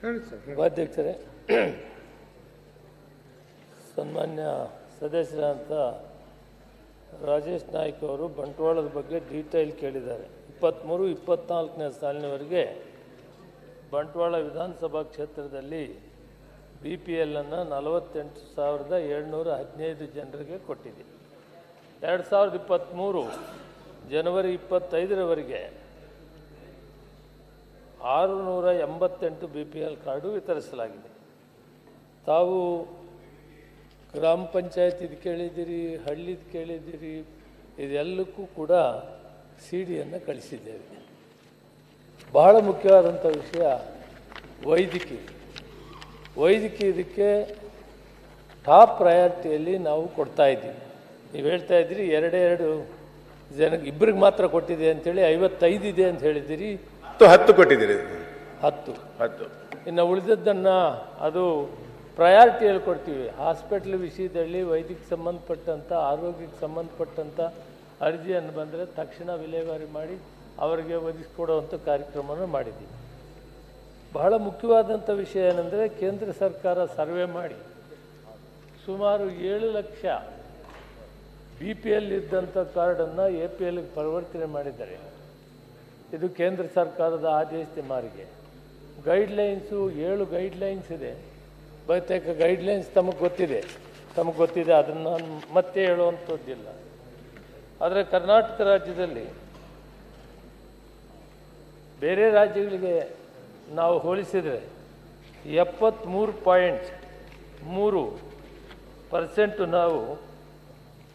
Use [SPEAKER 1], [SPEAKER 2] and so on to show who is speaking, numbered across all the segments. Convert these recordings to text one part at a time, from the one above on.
[SPEAKER 1] ಉಪಾಧ್ಯಕ್ಷರೇ, ಸನ್ಮಾನ್ಯ ಸದಸ್ಯರಾದಂಥ ರಾಜೇಶ್ ನಾಯ್ಕ್ ಅವರು ಬಂಟ್ವಾಳದ ಬಗ್ಗೆ ಡೀಟೇಲ್ ಕೇಳಿದ್ದಾರೆ. 23-24ನೇ ಸಾಲಿನವರೆಗೆ ಬಂಟ್ವಾಳ ವಿಧಾನಸಭಾ ಕ್ಷೇತ್ರದಲ್ಲಿ BPL ಅನ್ನು 48,715 ಜನರಿಗೆ ಕೊಟ್ಟಿದೆ. 2023 ಜನವರಿ 25ರವರೆಗೆ 688 BPL ಕಾರ್ಡು ವಿತರಿಸಲಾಗಿದೆ. ತಾವು ಗ್ರಾಮ ಪಂಚಾಯತ್ ಇದು ಕೇಳಿದ್ದೀರಿ, ಹಳ್ಳಿದು ಕೇಳಿದ್ದೀರಿ, ಇದೆಲ್ಲಕ್ಕೂ ಕೂಡ CD ಯನ್ನು ಕಳಿಸಿದ್ದೇವೆ. ಬಹಳ ಮುಖ್ಯವಾದಂಥ ವಿಷಯ ವೈದ್ಯಕೀಯ ಇದಕ್ಕೆ ಟಾಪ್ ಪ್ರಯಾರಿಟಿಯಲ್ಲಿ ನಾವು ಕೊಡ್ತಾ ಇದ್ದೀವಿ. ನೀವು ಹೇಳ್ತಾ ಇದ್ದೀರಿ 2 ಜನಕ್ಕೆ ಇಬ್ಬರಿಗೆ ಮಾತ್ರ ಕೊಟ್ಟಿದೆ ಅಂಥೇಳಿ, 55 ಇದೆ ಅಂತ ಹೇಳಿದ್ದೀರಿ.
[SPEAKER 2] 10 ಕೊಟ್ಟಿದ್ದೀರಿ. 10
[SPEAKER 1] ಇನ್ನು ಉಳಿದದ್ದನ್ನು ಅದು ಪ್ರಯಾರಿಟಿಯಲ್ಲಿ ಕೊಡ್ತೀವಿ. ಹಾಸ್ಪಿಟ್ಲ್ ವಿಷಯದಲ್ಲಿ ವೈದ್ಯಕ್ಕೆ ಸಂಬಂಧಪಟ್ಟಂಥ, ಆರೋಗ್ಯಕ್ಕೆ ಸಂಬಂಧಪಟ್ಟಂಥ ಅರ್ಜಿಯನ್ನು ಬಂದರೆ ತಕ್ಷಣ ವಿಲೇವಾರಿ ಮಾಡಿ ಅವರಿಗೆ ಒದಗಿಸ್ಕೊಡುವಂಥ ಕಾರ್ಯಕ್ರಮವನ್ನು ಮಾಡಿದ್ದೀವಿ. ಬಹಳ ಮುಖ್ಯವಾದಂಥ ವಿಷಯ ಏನೆಂದರೆ, ಕೇಂದ್ರ ಸರ್ಕಾರ ಸರ್ವೆ ಮಾಡಿ ಸುಮಾರು 7 ಲಕ್ಷ BPL ಇದ್ದಂಥ ಕಾರ್ಡನ್ನು APLಗೆ ಪರಿವರ್ತನೆ ಮಾಡಿದ್ದಾರೆ. ಇದು ಕೇಂದ್ರ ಸರ್ಕಾರದ ಆದೇಶದ ಮಾರಿಗೆ. ಗೈಡ್ಲೈನ್ಸು 7 ಗೈಡ್ಲೈನ್ಸ್ ಇದೆ. ಬಹುತೇಕ ಗೈಡ್ಲೈನ್ಸ್ ತಮಗೆ ಗೊತ್ತಿದೆ, ಅದನ್ನು ನಾನು ಮತ್ತೆ ಹೇಳುವಂಥದ್ದಿಲ್ಲ. ಆದರೆ ಕರ್ನಾಟಕ ರಾಜ್ಯದಲ್ಲಿ ಬೇರೆ ರಾಜ್ಯಗಳಿಗೆ ನಾವು ಹೋಲಿಸಿದರೆ 73.3% ನಾವು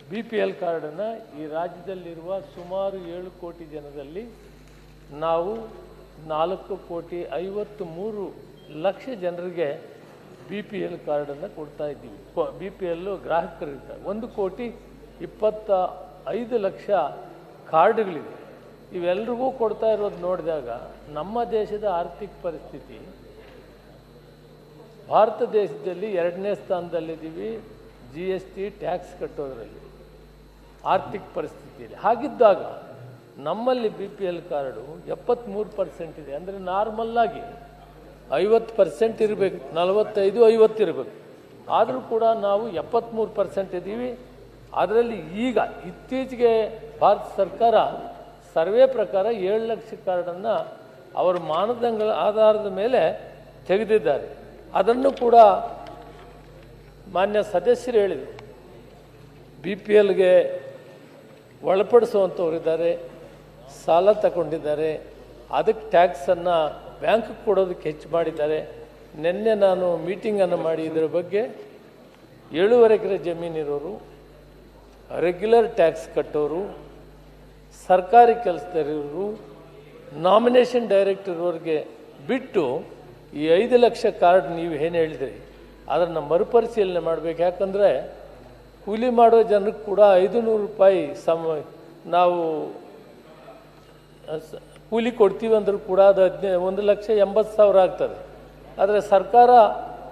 [SPEAKER 1] BPL ಕಾರ್ಡನ್ನು ಈ ರಾಜ್ಯದಲ್ಲಿರುವ ಸುಮಾರು 7 ಕೋಟಿ ಜನದಲ್ಲಿ ನಾವು 4,53 ಲಕ್ಷ ಜನರಿಗೆ BPL ಕಾರ್ಡನ್ನು ಕೊಡ್ತಾ ಇದ್ದೀವಿ. BPL ಗ್ರಾಹಕರಿರ್ತಾರೆ. 1,25 ಲಕ್ಷ ಕಾರ್ಡ್ಗಳಿವೆ. ಇವೆಲ್ಲರಿಗೂ ಕೊಡ್ತಾ ಇರೋದು ನೋಡಿದಾಗ ನಮ್ಮ ದೇಶದ ಆರ್ಥಿಕ ಪರಿಸ್ಥಿತಿ ಭಾರತ ದೇಶದಲ್ಲಿ 2ನೇ ಸ್ಥಾನದಲ್ಲಿದ್ದೀವಿ. GST ಟ್ಯಾಕ್ಸ್ ಕಟ್ಟೋದ್ರಲ್ಲಿ ಆರ್ಥಿಕ ಪರಿಸ್ಥಿತಿಯಲ್ಲಿ. ಹಾಗಿದ್ದಾಗ ನಮ್ಮಲ್ಲಿ BPL ಕಾರ್ಡು 73% ಇದೆ. ಅಂದರೆ ನಾರ್ಮಲ್ಲಾಗಿ 50% ಇರಬೇಕು, 45-50 ಇರಬೇಕು. ಆದರೂ ಕೂಡ ನಾವು 73% ಇದ್ದೀವಿ. ಅದರಲ್ಲಿ ಈಗ ಇತ್ತೀಚೆಗೆ ಭಾರತ ಸರ್ಕಾರ ಸರ್ವೆ ಪ್ರಕಾರ 7 ಲಕ್ಷ ಕಾರ್ಡನ್ನು ಅವರ ಮಾನದಂಡಗಳ ಆಧಾರದ ಮೇಲೆ ತೆಗೆದಿದ್ದಾರೆ. ಅದನ್ನು ಕೂಡ ಮಾನ್ಯ ಸದಸ್ಯರು ಹೇಳಿದರು. BPLಗೆ ಒಳಪಡಿಸುವಂಥವರಿದ್ದಾರೆ, ಸಾಲ ತಗೊಂಡಿದ್ದಾರೆ, ಅದಕ್ಕೆ ಟ್ಯಾಕ್ಸನ್ನು ಬ್ಯಾಂಕ್ಗೆ ಕೊಡೋದಕ್ಕೆ ಹೆಚ್ಚು ಮಾಡಿದ್ದಾರೆ. ನಿನ್ನೆ ನಾನು ಮೀಟಿಂಗನ್ನು ಮಾಡಿ ಇದರ ಬಗ್ಗೆ 7.5 ಎಕರೆ ಜಮೀನಿರೋರು, ರೆಗ್ಯುಲರ್ ಟ್ಯಾಕ್ಸ್ ಕಟ್ಟೋರು, ಸರ್ಕಾರಿ ಕೆಲಸದಲ್ಲಿರೋರು, ನಾಮಿನೇಷನ್ ಡೈರೆಕ್ಟರ್ ಅವ್ರಿಗೆ ಬಿಟ್ಟು ಈ 5 ಲಕ್ಷ ಕಾರ್ಡ್ ನೀವು ಏನು ಹೇಳಿದ್ರಿ ಅದನ್ನು ಮರುಪರಿಶೀಲನೆ ಮಾಡಬೇಕು. ಯಾಕಂದರೆ ಕೂಲಿ ಮಾಡೋ ಜನಕ್ಕೆ ಕೂಡ 500 ರೂಪಾಯಿ ನಾವು ಕೂಲಿ ಕೊಡ್ತೀವಿ ಅಂದರೂ ಕೂಡ ಅದು 1,80,000 ಆಗ್ತದೆ. ಆದರೆ ಸರ್ಕಾರ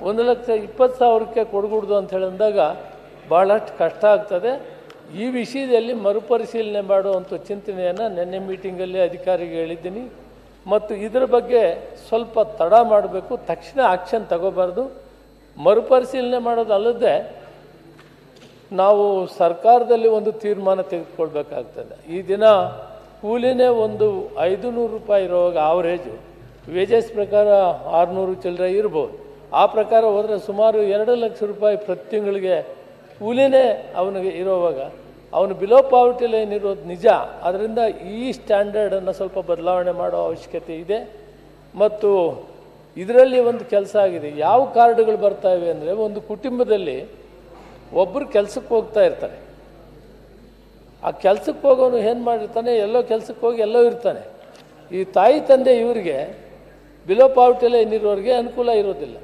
[SPEAKER 1] 1,20,000ಕ್ಕೆ ಕೊಡಕೂಡ್ದು ಅಂತ ಹೇಳಿದಾಗ ಭಾಳಷ್ಟು ಕಷ್ಟ ಆಗ್ತದೆ. ಈ ವಿಷಯದಲ್ಲಿ ಮರುಪರಿಶೀಲನೆ ಮಾಡುವಂಥ ಚಿಂತನೆಯನ್ನು ನಿನ್ನೆ ಮೀಟಿಂಗಲ್ಲಿ ಅಧಿಕಾರಿಗೆ ಹೇಳಿದ್ದೀನಿ. ಮತ್ತು ಇದರ ಬಗ್ಗೆ ಸ್ವಲ್ಪ ತಡ ಮಾಡಬೇಕು, ತಕ್ಷಣ ಆಕ್ಷನ್ ತಗೋಬಾರ್ದು. ಮರುಪರಿಶೀಲನೆ ಮಾಡೋದಲ್ಲದೆ ನಾವು ಸರ್ಕಾರದಲ್ಲಿ ಒಂದು ತೀರ್ಮಾನ ತೆಗೆದುಕೊಳ್ಬೇಕಾಗ್ತದೆ. ಈ ದಿನ ಕೂಲಿನೇ ಒಂದು 500 ರೂಪಾಯಿ ಇರುವಾಗ ಆವ್ರೇಜು ವೇಜಸ್ ಪ್ರಕಾರ 600 ಚಿಲ್ಲರೆ ಇರ್ಬೋದು. ಆ ಪ್ರಕಾರ ಹೋದರೆ ಸುಮಾರು 2 ಲಕ್ಷ ರೂಪಾಯಿ ಪ್ರತಿ ತಿಂಗಳಿಗೆ ಕೂಲಿನೇ ಅವನಿಗೆ ಇರೋವಾಗ ಅವನು ಬಿಲೋ ಪಾವರ್ಟಿ ಲೈನ್ ಇರೋದು ನಿಜ. ಅದರಿಂದ ಈ ಸ್ಟ್ಯಾಂಡರ್ಡನ್ನು ಸ್ವಲ್ಪ ಬದಲಾವಣೆ ಮಾಡೋ ಅವಶ್ಯಕತೆ ಇದೆ. ಮತ್ತು ಇದರಲ್ಲಿ ಒಂದು ಕೆಲಸ ಆಗಿದೆ. ಯಾವ ಕಾರ್ಡ್ಗಳು ಬರ್ತಾಯಿವೆ ಅಂದರೆ, ಒಂದು ಕುಟುಂಬದಲ್ಲಿ ಒಬ್ಬರು ಕೆಲಸಕ್ಕೆ ಹೋಗ್ತಾ ಇರ್ತಾರೆ. ಆ ಕೆಲಸಕ್ಕೆ ಹೋಗೋನು ಏನು ಮಾಡಿರ್ತಾನೆ, ಎಲ್ಲೋ ಕೆಲಸಕ್ಕೆ ಹೋಗಿ ಎಲ್ಲೋ ಇರ್ತಾನೆ. ಈ ತಾಯಿ ತಂದೆ ಇವರಿಗೆ ಬಿಲೋ ಪಾವರ್ಟಿ ಲೈನ್ ಇರೋರಿಗೆ ಅನುಕೂಲ ಇರೋದಿಲ್ಲ.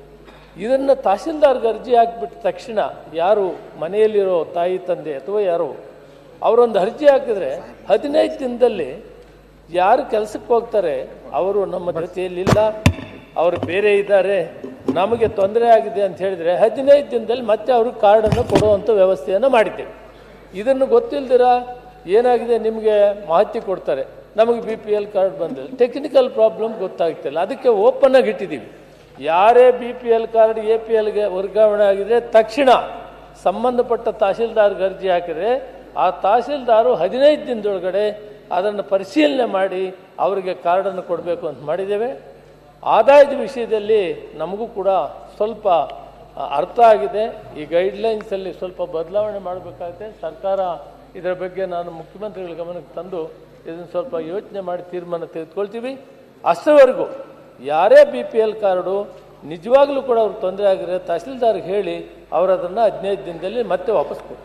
[SPEAKER 1] ಇದನ್ನು ತಹಸೀಲ್ದಾರ್ಗೆ ಅರ್ಜಿ ಹಾಕಿಬಿಟ್ಟ ತಕ್ಷಣ ಯಾರು ಮನೆಯಲ್ಲಿರೋ ತಾಯಿ ತಂದೆ ಅಥವಾ ಯಾರೋ ಅವರೊಂದು ಅರ್ಜಿ ಹಾಕಿದ್ರೆ 15 ದಿನದಲ್ಲಿ ಯಾರು ಕೆಲಸಕ್ಕೆ ಹೋಗ್ತಾರೆ ಅವರು ನಮ್ಮ ಜೊತೆಯಲ್ಲಿಲ್ಲ, ಅವರು ಬೇರೆ ಇದ್ದಾರೆ, ನಮಗೆ ತೊಂದರೆ ಆಗಿದೆ ಅಂತ ಹೇಳಿದರೆ 15 ದಿನದಲ್ಲಿ ಮತ್ತೆ ಅವರು ಕಾರ್ಡನ್ನು ಕೊಡುವಂಥ ವ್ಯವಸ್ಥೆಯನ್ನು ಮಾಡಿದ್ದೇವೆ. ಇದನ್ನು ಗೊತ್ತಿಲ್ಲದಿರ ಏನಾಗಿದೆ ನಿಮಗೆ ಮಾಹಿತಿ ಕೊಡ್ತಾರೆ, ನಮಗೆ BPL ಕಾರ್ಡ್ ಬಂದಿಲ್ಲ, ಟೆಕ್ನಿಕಲ್ ಪ್ರಾಬ್ಲಮ್ ಗೊತ್ತಾಗ್ತಿಲ್ಲ, ಅದಕ್ಕೆ ಓಪನ್ ಆಗಿ ಇಟ್ಟಿದ್ದೀವಿ. ಯಾರೇ BPL ಕಾರ್ಡ್ APLಗೆ ವರ್ಗಾವಣೆ ಆಗಿದ್ರೆ ತಕ್ಷಣ ಸಂಬಂಧಪಟ್ಟ ತಹಸೀಲ್ದಾರ್ಗೆ ಅರ್ಜಿ ಹಾಕಿದರೆ ಆ ತಹಸೀಲ್ದಾರು 15 ದಿನದೊಳಗಡೆ ಅದನ್ನು ಪರಿಶೀಲನೆ ಮಾಡಿ ಅವರಿಗೆ ಕಾರ್ಡನ್ನು ಕೊಡಬೇಕು ಅಂತ ಮಾಡಿದ್ದೇವೆ. ಆದಾಯದ ವಿಷಯದಲ್ಲಿ ನಮಗೂ ಕೂಡ ಸ್ವಲ್ಪ ಅರ್ಥ ಆಗಿದೆ. ಈ ಗೈಡ್ಲೈನ್ಸಲ್ಲಿ ಸ್ವಲ್ಪ ಬದಲಾವಣೆ ಮಾಡಬೇಕಾಗುತ್ತೆ. ಸರ್ಕಾರ ಇದರ ಬಗ್ಗೆ ನಾನು ಮುಖ್ಯಮಂತ್ರಿಗಳ ಗಮನಕ್ಕೆ ತಂದು ಇದನ್ನು ಸ್ವಲ್ಪ ಯೋಚನೆ ಮಾಡಿ ತೀರ್ಮಾನ ತೆಗೆದುಕೊಳ್ತೀವಿ. ಅಷ್ಟರವರೆಗೂ ಯಾರೇ BPL ಕಾರ್ಡು ನಿಜವಾಗ್ಲೂ ಕೂಡ ಅವ್ರಿಗೆ ತೊಂದರೆ ಆಗಿದ್ರೆ ತಹಸೀಲ್ದಾರ್ಗೆ ಹೇಳಿ ಅವರು ಅದನ್ನು 15 ದಿನದಲ್ಲಿ ಮತ್ತೆ ವಾಪಸ್ ಕೊಡಿ.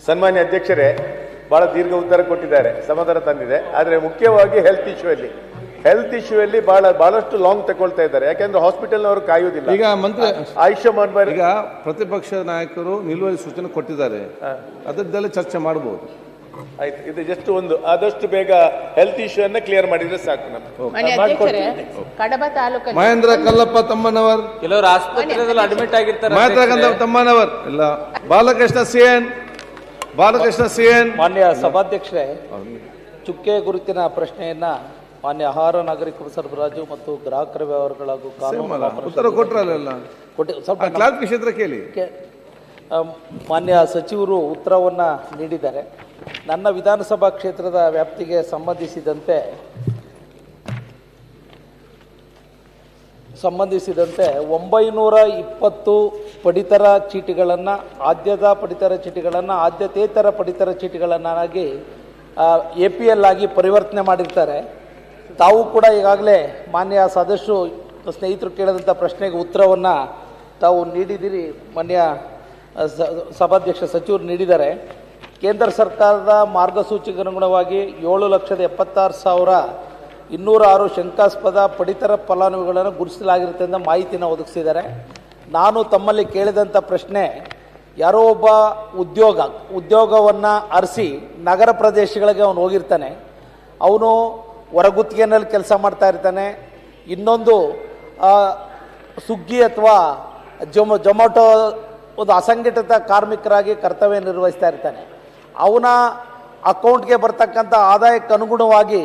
[SPEAKER 2] ಸನ್ಮಾನ್ಯ ಅಧ್ಯಕ್ಷರೇ, ಬಹಳ ದೀರ್ಘ ಉತ್ತರ ಕೊಟ್ಟಿದ್ದಾರೆ, ಸಮಾಧಾನ ತಂದಿದೆ. ಆದರೆ ಮುಖ್ಯವಾಗಿ ಹೆಲ್ತ್ ಇಶ್ಯೂ ಅಲ್ಲಿ ಬಹಳಷ್ಟು ಲಾಂಗ್ ತಗೊಳ್ತಾ ಇದ್ದಾರೆ. ಯಾಕೆಂದ್ರೆ ಹಾಸ್ಪಿಟಲ್ನವರು ಕಾಯುವುದಿಲ್ಲ.
[SPEAKER 3] ಈಗ ಮಂತ್ರಿ
[SPEAKER 2] ಆಯುಷ್ಮಾನ್ ಭಾರತ್
[SPEAKER 3] ಈಗ ಪ್ರತಿಪಕ್ಷ ನಾಯಕರು ನಿಲುವಳಿ ಸೂಚನೆ ಕೊಟ್ಟಿದ್ದಾರೆ, ಅದರದ್ದೆಲ್ಲ ಚರ್ಚೆ ಮಾಡಬಹುದು.
[SPEAKER 2] ಆಯ್ತು, ಇದು ಜಸ್ಟ್ ಒಂದು ಆದಷ್ಟು ಬೇಗ ಹೆಲ್ತ್ ಇಶ್ಯೂ ಅನ್ನ ಕ್ಲಿಯರ್ ಮಾಡಿದ್ರೆ ಸಾಕು.
[SPEAKER 4] ಕಡಬ ತಾಲೂಕು
[SPEAKER 3] ಮಹೇಂದ್ರ ಕಲ್ಲಪ್ಪ ತಮ್ಮನವರ್,
[SPEAKER 5] ಕೆಲವರು ಆಸ್ಪತ್ರೆಯಲ್ಲಿ ಅಡ್ಮಿಟ್ ಆಗಿರ್ತಾರೆ.
[SPEAKER 3] ಮಹೇಂದ್ರ ತಮ್ಮನವರ್ ಇಲ್ಲ. ಬಾಲಕೃಷ್ಣ ಸಿಎನ್.
[SPEAKER 5] ಮಾನ್ಯ ಸಭಾಧ್ಯಕ್ಷರೇ, ಚುಕ್ಕೆ ಗುರುತಿನ ಪ್ರಶ್ನೆಯನ್ನ ಮಾನ್ಯ ಆಹಾರ ನಾಗರಿಕ ಸರಬರಾಜು ಮತ್ತು ಗ್ರಾಹಕರ ವ್ಯವಹಾರಗಳ ಹಾಗೂ ಕಾನೂನು
[SPEAKER 3] ಉತ್ತರ ಕೊಟ್ಟರಲ್ಲ,
[SPEAKER 5] ಸ್ವಲ್ಪ
[SPEAKER 3] ಕ್ಷೇತ್ರ ಕೇಳಿ.
[SPEAKER 5] ಮಾನ್ಯ ಸಚಿವರು ಉತ್ತರವನ್ನು ನೀಡಿದ್ದಾರೆ. ನನ್ನ ವಿಧಾನಸಭಾ ಕ್ಷೇತ್ರದ ವ್ಯಾಪ್ತಿಗೆ ಸಂಬಂಧಿಸಿದಂತೆ 920 ಪಡಿತರ ಚೀಟಿಗಳನ್ನು ಆದ್ಯತೇತರ ಪಡಿತರ ಚೀಟಿಗಳನ್ನಾಗಿ APL ಆಗಿ ಪರಿವರ್ತನೆ ಮಾಡಿರ್ತಾರೆ. ತಾವು ಕೂಡ ಈಗಾಗಲೇ ಮಾನ್ಯ ಸದಸ್ಯರು ಸ್ನೇಹಿತರು ಕೇಳಿದಂಥ ಪ್ರಶ್ನೆಗೆ ಉತ್ತರವನ್ನು ತಾವು ನೀಡಿದ್ದೀರಿ. ಮಾನ್ಯ ಸಭಾಧ್ಯಕ್ಷ ಸಚಿವರು ನೀಡಿದ್ದಾರೆ. ಕೇಂದ್ರ ಸರ್ಕಾರದ ಮಾರ್ಗಸೂಚಿಗೆ ಅನುಗುಣವಾಗಿ 7,76,206 ಶಂಕಾಸ್ಪದ ಪಡಿತರ ಫಲಾನುಭವಿಗಳನ್ನು ಗುರುತಿಸಲಾಗಿರುತ್ತೆ ಅಂತ ಮಾಹಿತಿಯನ್ನು ಒದಗಿಸಿದ್ದಾರೆ. ನಾನು ತಮ್ಮಲ್ಲಿ ಕೇಳಿದಂಥ ಪ್ರಶ್ನೆ, ಯಾರೋ ಒಬ್ಬ ಉದ್ಯೋಗವನ್ನು ಅರಸಿ ನಗರ ಪ್ರದೇಶಗಳಿಗೆ ಅವನು ಹೋಗಿರ್ತಾನೆ, ಅವನು ಹೊರಗುತ್ತಿಗೆನಲ್ಲಿ ಕೆಲಸ ಮಾಡ್ತಾ ಇರ್ತಾನೆ, ಇನ್ನೊಂದು ಸ್ವಿಗ್ಗಿ ಅಥವಾ ಜೊಮ್ಯಾಟೊ ಒಂದು ಅಸಂಘಟಿತ ಕಾರ್ಮಿಕರಾಗಿ ಕರ್ತವ್ಯ ನಿರ್ವಹಿಸ್ತಾ ಇರ್ತಾನೆ. ಅವನ ಅಕೌಂಟ್ಗೆ ಬರ್ತಕ್ಕಂಥ ಆದಾಯಕ್ಕೆ ಅನುಗುಣವಾಗಿ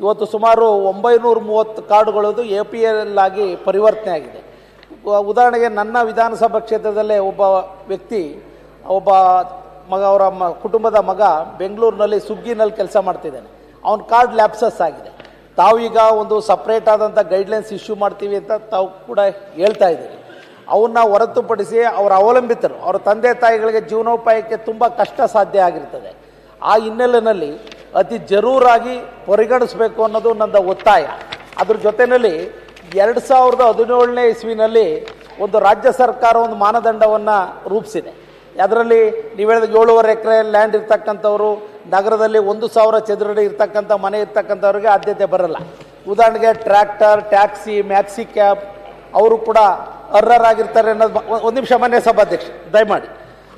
[SPEAKER 5] ಇವತ್ತು ಸುಮಾರು 930 ಕಾರ್ಡುಗಳದು APL ಆಗಿ ಪರಿವರ್ತನೆ ಆಗಿದೆ. ಉದಾಹರಣೆಗೆ ನನ್ನ ವಿಧಾನಸಭಾ ಕ್ಷೇತ್ರದಲ್ಲೇ ಒಬ್ಬ ವ್ಯಕ್ತಿ, ಒಬ್ಬ ಮಗ, ಅವರ ಕುಟುಂಬದ ಮಗ ಬೆಂಗಳೂರಿನಲ್ಲಿ ಸ್ವಿಗ್ಗಿನಲ್ಲಿ ಕೆಲಸ ಮಾಡ್ತಿದ್ದಾನೆ. ಅವನ ಕಾರ್ಡ್ ಲ್ಯಾಪ್ಸಸ್ ಆಗಿದೆ. ತಾವೀಗ ಒಂದು ಸಪ್ರೇಟ್ ಆದಂಥ ಗೈಡ್ಲೈನ್ಸ್ ಇಶ್ಯೂ ಮಾಡ್ತೀವಿ ಅಂತ ತಾವು ಕೂಡ ಹೇಳ್ತಾ ಇದ್ದೀರಿ. ಅವನ್ನ ಹೊರತುಪಡಿಸಿ ಅವರ ಅವಲಂಬಿತರು, ಅವರ ತಂದೆ ತಾಯಿಗಳಿಗೆ ಜೀವನೋಪಾಯಕ್ಕೆ ತುಂಬ ಕಷ್ಟ ಸಾಧ್ಯ ಆಗಿರ್ತದೆ. ಆ ಹಿನ್ನೆಲೆಯಲ್ಲಿ ಅತಿ ಜರೂರಾಗಿ ಪರಿಗಣಿಸಬೇಕು ಅನ್ನೋದು ನನ್ನ ಒತ್ತಾಯ. ಅದ್ರ ಜೊತೆಯಲ್ಲಿ 2017ನೇ ಇಸ್ವಿನಲ್ಲಿ ಒಂದು ರಾಜ್ಯ ಸರ್ಕಾರ ಒಂದು ಮಾನದಂಡವನ್ನು ರೂಪಿಸಿದೆ. ಅದರಲ್ಲಿ ನೀವು ಹೇಳಿದ 7.5 ಎಕರೆ ಲ್ಯಾಂಡ್ ಇರ್ತಕ್ಕಂಥವ್ರು, ನಗರದಲ್ಲಿ 1,000 ಚದುರಡಿ ಇರ್ತಕ್ಕಂಥ ಮನೆ ಇರ್ತಕ್ಕಂಥವ್ರಿಗೆ ಆದ್ಯತೆ ಬರಲ್ಲ. ಉದಾಹರಣೆಗೆ ಟ್ರ್ಯಾಕ್ಟರ್, ಟ್ಯಾಕ್ಸಿ, ಮ್ಯಾಕ್ಸಿ ಕ್ಯಾಬ್ ಅವರು ಕೂಡ ಅರ್ಹರಾಗಿರ್ತಾರೆ ಅನ್ನೋದು. ಒಂದು ನಿಮಿಷ ಮಾನ್ಯ ಸಭಾಧ್ಯಕ್ಷ ದಯಮಾಡಿ.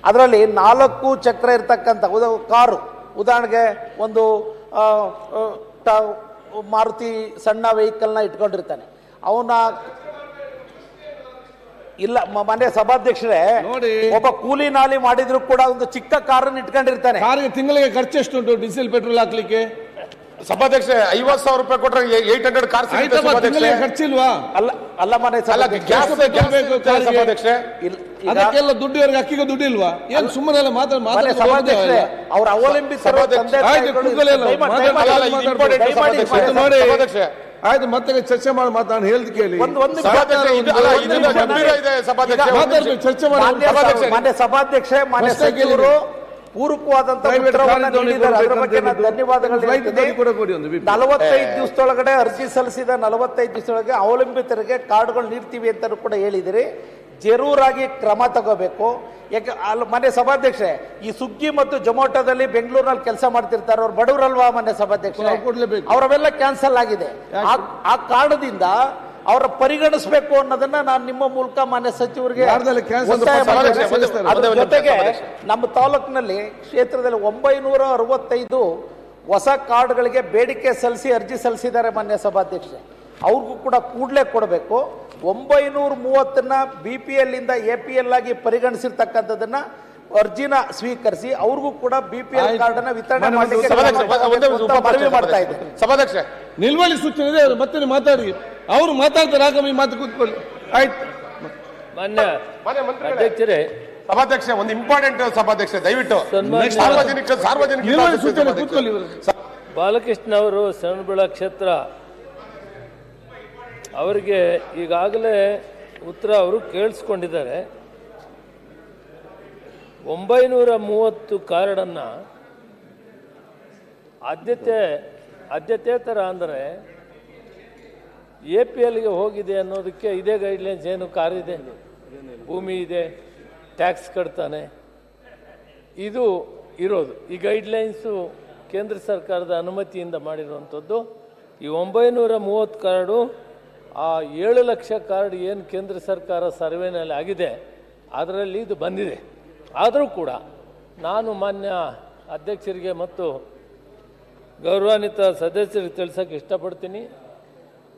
[SPEAKER 5] ಅದರಲ್ಲಿ 4 ಚಕ್ರ ಇರ್ತಕ್ಕಂಥ ಕಾರು, ಉದಾಹರಣೆಗೆ ಒಂದು ಮಾರುತಿ ಸಣ್ಣ ವೆಹಿಕಲ್ನ ಇಟ್ಕೊಂಡಿರ್ತಾನೆ, ಅವನ ಇಲ್ಲ ಮಾನ್ಯ ಸಭಾಧ್ಯಕ್ಷರೇ, ಒಬ್ಬ ಕೂಲಿ ನಾಲಿ ಮಾಡಿದ್ರು ಕೂಡ ಒಂದು ಚಿಕ್ಕ ಕಾರನ್ನು ಇಟ್ಕೊಂಡಿರ್ತಾನೆ.
[SPEAKER 3] ಕಾರಿಗೆ ತಿಂಗಳಿಗೆ ಖರ್ಚು ಎಷ್ಟುಂಟು ಡೀಸೆಲ್ ಪೆಟ್ರೋಲ್ ಹಾಕ್ಲಿಕ್ಕೆ?
[SPEAKER 2] ಸಭಾಧ್ಯಕ್ಷ 50,000 ರೂಪಾಯಿ ಕೊಟ್ಟರೆ 800 ಕಾರ್
[SPEAKER 3] ಖರ್ಚಿಲ್ವಾ?
[SPEAKER 5] ಅಲ್ಲ ಮಾನ್ಯ
[SPEAKER 3] ಅದಕ್ಕೆಲ್ಲ ದುಡ್ಡು, ಅಕ್ಕಿಗೆ ದುಡ್ಡು ಇಲ್ವಾ? ಏನ್ ಸುಮ್ಮನೆ
[SPEAKER 5] ಅವ್ರ ಅವಲಂಬಿತರು
[SPEAKER 3] ಆಯ್ತು, ಮತ್ತೆ ಚರ್ಚೆ ಮಾಡಿ ಮಾತಾಡಿ ಹೇಳ್ದು ಕೇಳಿ. ಚರ್ಚೆ ಮಾಡಿ
[SPEAKER 5] ಮಾನ್ಯ ಸಭಾಧ್ಯಕ್ಷೆ, ಮಾನ್ಯ ಸಚಿವರು ಪೂರಕವಾದಂತ ಧನ್ಯವಾದಗಳು. 45 ದಿವಸದೊಳಗಡೆ ಅರ್ಜಿ ಸಲ್ಲಿಸಿದ 45 ದಿವಸದೊಳಗೆ ಅವಲಂಬಿತರಿಗೆ ಕಾರ್ಡ್ಗಳು ನೀಡ್ತೀವಿ ಅಂತ ಕೂಡ ಹೇಳಿದಿರಿ. ಜರೂರಾಗಿ ಕ್ರಮ ತಗೋಬೇಕು. ಯಾಕೆ ಮಾನ್ಯ ಸಭಾಧ್ಯಕ್ಷೆ, ಈ ಸ್ವಿಗ್ಗಿ ಮತ್ತು ಜೊಮ್ಯಾಟೊದಲ್ಲಿ ಬೆಂಗಳೂರಿನಲ್ಲಿ ಕೆಲಸ ಮಾಡ್ತಿರ್ತಾರೆ, ಅವ್ರು ಬಡವರಲ್ವಾ ಮಾನ್ಯ ಸಭಾಧ್ಯಕ್ಷ? ಅವರವೆಲ್ಲ ಕ್ಯಾನ್ಸಲ್ ಆಗಿದೆ. ಆ ಕಾರಣದಿಂದ ಅವರ ಪರಿಗಣಿಸಬೇಕು ಅನ್ನೋದನ್ನ ನಾನು ನಿಮ್ಮ ಮೂಲಕ ಮಾನ್ಯ ಸಚಿವರಿಗೆ ಜೊತೆಗೆ ನಮ್ಮ ತಾಲೂಕಿನಲ್ಲಿ ಕ್ಷೇತ್ರದಲ್ಲಿ 965 ಹೊಸ ಕಾರ್ಡ್ಗಳಿಗೆ ಬೇಡಿಕೆ ಸಲ್ಲಿಸಿ ಅರ್ಜಿ ಸಲ್ಲಿಸಿದ್ದಾರೆ ಮಾನ್ಯ ಸಭಾಧ್ಯಕ್ಷರೇ. ಅವ್ರಿಗೂ ಕೂಡ ಕೂಡಲೇ ಕೊಡಬೇಕು. 930ನ್ನ BPL ಇಂದ APL ಆಗಿ ಪರಿಗಣಿಸಿರ್ತಕ್ಕಂಥದ್ದನ್ನ ಅರ್ಜಿನ ಸ್ವೀಕರಿಸಿ ಅವ್ರಿಗೂ ಕೂಡ BPL ಕಾರ್ಡ್ ಅನ್ನ ವಿತರಣೆ ಮಾಡಲಿಕ್ಕೆ ಮನವಿ ಮಾಡ್ತಾ ಇದ್ದಾರೆ.
[SPEAKER 2] ಸಭಾಧ್ಯಕ್ಷ
[SPEAKER 3] ನಿಲ್ವಳಿ ಸೂಚನೆ ಇದೆ, ಮತ್ತೆ ಮಾತಾಡಿ. ಅವರು ಮಾತಾಡ್ತಾರೆ, ಆಗ ಮಾತು ಕೂತ್ಕೊಳ್ಳಿ. ಆಯ್ತು.
[SPEAKER 1] ಮಾನ್ಯ
[SPEAKER 6] ಮಾನ್ಯ ಮಂತ್ರಿಗಳೇ,
[SPEAKER 1] ಅಧ್ಯಕ್ಷರೇ,
[SPEAKER 6] ಸಭಾಧ್ಯಕ್ಷ ಒಂದು ಇಂಪಾರ್ಟೆಂಟ್ ಸಭಾಧ್ಯಕ್ಷ ದಯವಿಟ್ಟು
[SPEAKER 1] ಸನ್ಮಾನ್ಯ
[SPEAKER 6] ಸಾರ್ವಜನಿಕ
[SPEAKER 3] ನಿಲುವಳಿ ಸೂಚನೆ ಕೂತ್ಕೊಳ್ಳಿ ಇವರು.
[SPEAKER 1] ಬಾಲಕೃಷ್ಣ ಅವರು ಶ್ರವಣಬೆಳಗೊಳ ಕ್ಷೇತ್ರ ಅವರಿಗೆ ಈಗಾಗಲೇ ಉತ್ತರ ಅವರು ಕೇಳಿಸ್ಕೊಂಡಿದ್ದಾರೆ. 930 ಕಾರ್ಡನ್ನು ಆದ್ಯತೇತರ ಅಂದರೆ APLಗೆ ಹೋಗಿದೆ ಅನ್ನೋದಕ್ಕೆ ಇದೇ ಗೈಡ್ಲೈನ್ಸ್. ಏನು ಕಾರ್ ಇದೆ, ಭೂಮಿ ಇದೆ, ಟ್ಯಾಕ್ಸ್ ಕಟ್ತಾನೆ, ಇದು ಇರೋದು. ಈ ಗೈಡ್ಲೈನ್ಸು ಕೇಂದ್ರ ಸರ್ಕಾರದ ಅನುಮತಿಯಿಂದ ಮಾಡಿರುವಂಥದ್ದು. ಈ 930 ಕಾರ್ಡು, ಆ 7 ಲಕ್ಷ ಕಾರ್ಡ್ ಏನು ಕೇಂದ್ರ ಸರ್ಕಾರ ಸರ್ವೆನಲ್ಲಿ ಆಗಿದೆ ಅದರಲ್ಲಿ ಇದು ಬಂದಿದೆ. ಆದರೂ ಕೂಡ ನಾನು ಮಾನ್ಯ ಅಧ್ಯಕ್ಷರಿಗೆ ಮತ್ತು ಗೌರವಾನ್ವಿತ ಸದಸ್ಯರಿಗೆ ತಿಳಿಸೋಕ್ಕೆ ಇಷ್ಟಪಡ್ತೀನಿ.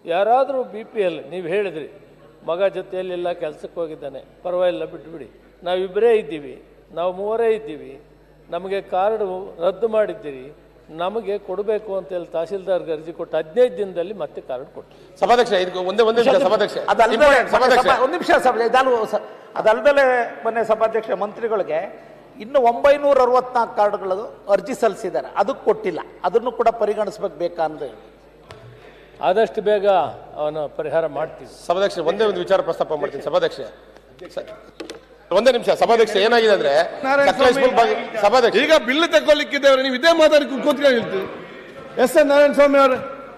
[SPEAKER 1] ಯಾರಾದರೂ BPL ನೀವು ಹೇಳಿದ್ರಿ ಮಗ ಜೊತೆಯಲ್ಲೆಲ್ಲ ಕೆಲಸಕ್ಕೆ ಹೋಗಿದ್ದಾನೆ, ಪರವಾಗಿಲ್ಲ ಬಿಟ್ಬಿಡಿ, ನಾವಿಬ್ಬರೇ ಇದ್ದೀವಿ, ನಾವು 3 ಇದ್ದೀವಿ, ನಮಗೆ ಕಾರ್ಡು ರದ್ದು ಮಾಡಿದ್ದೀರಿ, ನಮಗೆ ಕೊಡಬೇಕು ಅಂತೇಳಿ ತಹಸೀಲ್ದಾರ್ಗೆ ಅರ್ಜಿ ಕೊಟ್ಟು 15 ದಿನದಲ್ಲಿ ಮತ್ತೆ ಕಾರ್ಡ್ ಕೊಟ್ಟು.
[SPEAKER 6] ಸಭಾಧ್ಯಕ್ಷ ಒಂದೇ ಸಭಾಧ್ಯಕ್ಷ
[SPEAKER 5] ಒಂದು ನಿಮಿಷ ಅದಲ್ಲದೆ ಮೊನ್ನೆ ಸಭಾಧ್ಯಕ್ಷ ಮಂತ್ರಿಗಳಿಗೆ ಇನ್ನು 964 ಕಾರ್ಡ್ಗಳು ಅರ್ಜಿ ಸಲ್ಲಿಸಿದ್ದಾರೆ, ಅದಕ್ಕೆ ಕೊಟ್ಟಿಲ್ಲ. ಅದನ್ನು ಕೂಡ ಪರಿಗಣಿಸ್ಬೇಕು ಬೇಕಾ ಅಂದ್ರೆ
[SPEAKER 1] ಆದಷ್ಟು ಬೇಗ ಅವನ ಪರಿಹಾರ ಮಾಡ್ತೀವಿ.
[SPEAKER 6] ಸಭಾಧ್ಯಕ್ಷ ಒಂದೇ ಒಂದು ವಿಚಾರ ಪ್ರಸ್ತಾಪ ಮಾಡ್ತೀನಿ. ಸಭಾಧ್ಯಕ್ಷ ಒಂದೇ ನಿಮಿಷ. ಸಭಾಧ್ಯಕ್ಷ ಏನಾಗಿದೆ ಅಂದ್ರೆ ಸಭಾಧ್ಯಕ್ಷ
[SPEAKER 3] ಈಗ ಬಿಲ್ ತಗೊಳ್ಳಿಕ್ಕಿದ್ದೇವೆ, ನೀವು ಇದೇ ಮಾತಾಡಿ ಕೂತ್ಕೊಂಡು ಹೇಳ್ತೀವಿ. ಎಸ್ ಎನ್ ನಾರಾಯಣ ಸ್ವಾಮಿ ಅವರು